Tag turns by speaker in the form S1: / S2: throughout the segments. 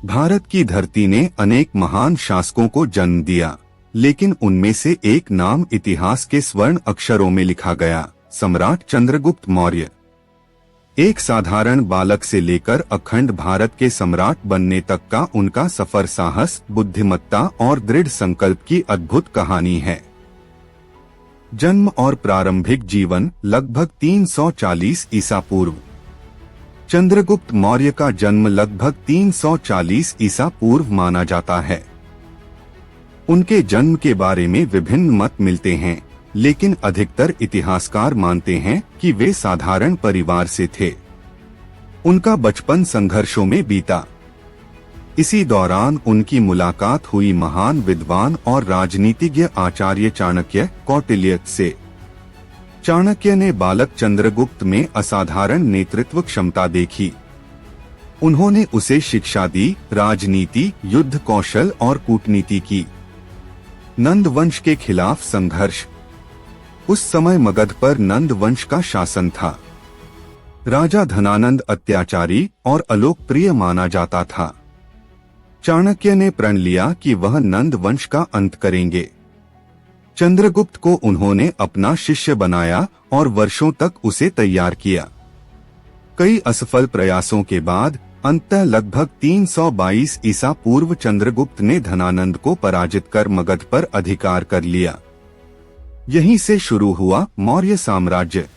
S1: भारत की धरती ने अनेक महान शासकों को जन्म दिया, लेकिन उनमें से एक नाम इतिहास के स्वर्ण अक्षरों में लिखा गया, सम्राट चंद्रगुप्त मौर्य। एक साधारण बालक से लेकर अखंड भारत के सम्राट बनने तक का उनका सफर साहस, बुद्धिमत्ता और दृढ़ संकल्प की अद्भुत कहानी है। जन्म और प्रारंभिक जीवन लगभग 340 ईसा पूर्व। चंद्रगुप्त मौर्य का जन्म लगभग 340 ईसा पूर्व माना जाता है। उनके जन्म के बारे में विभिन्न मत मिलते हैं, लेकिन अधिकतर इतिहासकार मानते हैं कि वे साधारण परिवार से थे। उनका बचपन संघर्षों में बीता। इसी दौरान उनकी मुलाकात हुई महान विद्वान और राजनीतिज्ञ आचार्य चाणक्य कौटिल्य से। चाणक्य ने बालक चंद्रगुप्त में असाधारण नेतृत्व क्षमता देखी। उन्होंने उसे शिक्षा दी, राजनीति, युद्ध कौशल और कूटनीति की। नंद वंश के खिलाफ संघर्ष। उस समय मगध पर नंद वंश का शासन था। राजा धनानंद अत्याचारी और अलोकप्रिय माना जाता था। चाणक्य ने प्रण लिया कि वह नंद वंश का अंत करेंगे। चंद्रगुप्त को उन्होंने अपना शिष्य बनाया और वर्षों तक उसे तैयार किया। कई असफल प्रयासों के बाद अंततः लगभग 322 ईसा पूर्व चंद्रगुप्त ने धनानंद को पराजित कर मगध पर अधिकार कर लिया। यहीं से शुरू हुआ मौर्य साम्राज्य।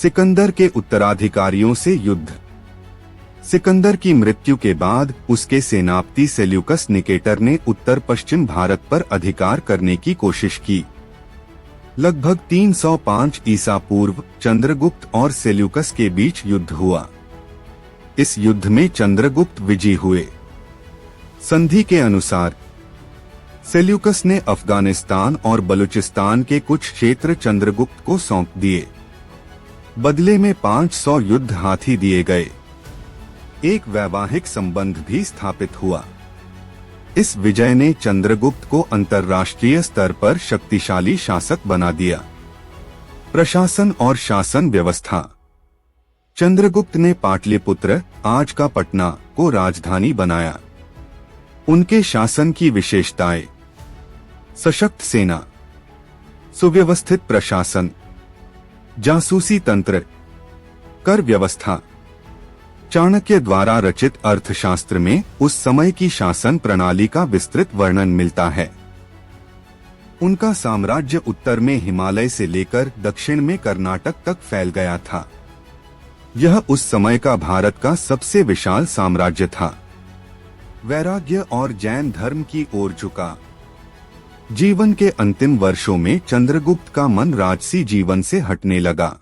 S1: सिकंदर के उत्तराधिकारियों से युद्ध। सिकंदर की मृत्यु के बाद उसके सेनापति सेल्यूकस निकेटर ने उत्तर पश्चिम भारत पर अधिकार करने की कोशिश की। लगभग 305 ईसा पूर्व चंद्रगुप्त और सेल्यूकस के बीच युद्ध हुआ। इस युद्ध में चंद्रगुप्त विजयी हुए। संधि के अनुसार सेल्यूकस ने अफगानिस्तान और बलूचिस्तान के कुछ क्षेत्र चंद्रगुप्त को सौंप दिए। बदले में 500 युद्ध हाथी दिए गए। एक वैवाहिक संबंध भी स्थापित हुआ। इस विजय ने चंद्रगुप्त को अंतर्राष्ट्रीय स्तर पर शक्तिशाली शासक बना दिया। प्रशासन और शासन व्यवस्था। चंद्रगुप्त ने पाटलिपुत्र, आज का पटना, को राजधानी बनाया। उनके शासन की विशेषताएं: सशक्त सेना, सुव्यवस्थित प्रशासन, जासूसी तंत्र, कर व्यवस्था। चाणक्य द्वारा रचित अर्थशास्त्र में उस समय की शासन प्रणाली का विस्तृत वर्णन मिलता है। उनका साम्राज्य उत्तर में हिमालय से लेकर दक्षिण में कर्नाटक तक फैल गया था। यह उस समय का भारत का सबसे विशाल साम्राज्य था। वैराग्य और जैन धर्म की ओर झुका। जीवन के अंतिम वर्षों में चंद्रगुप्त का मन राजसी जीवन से हटने लगा।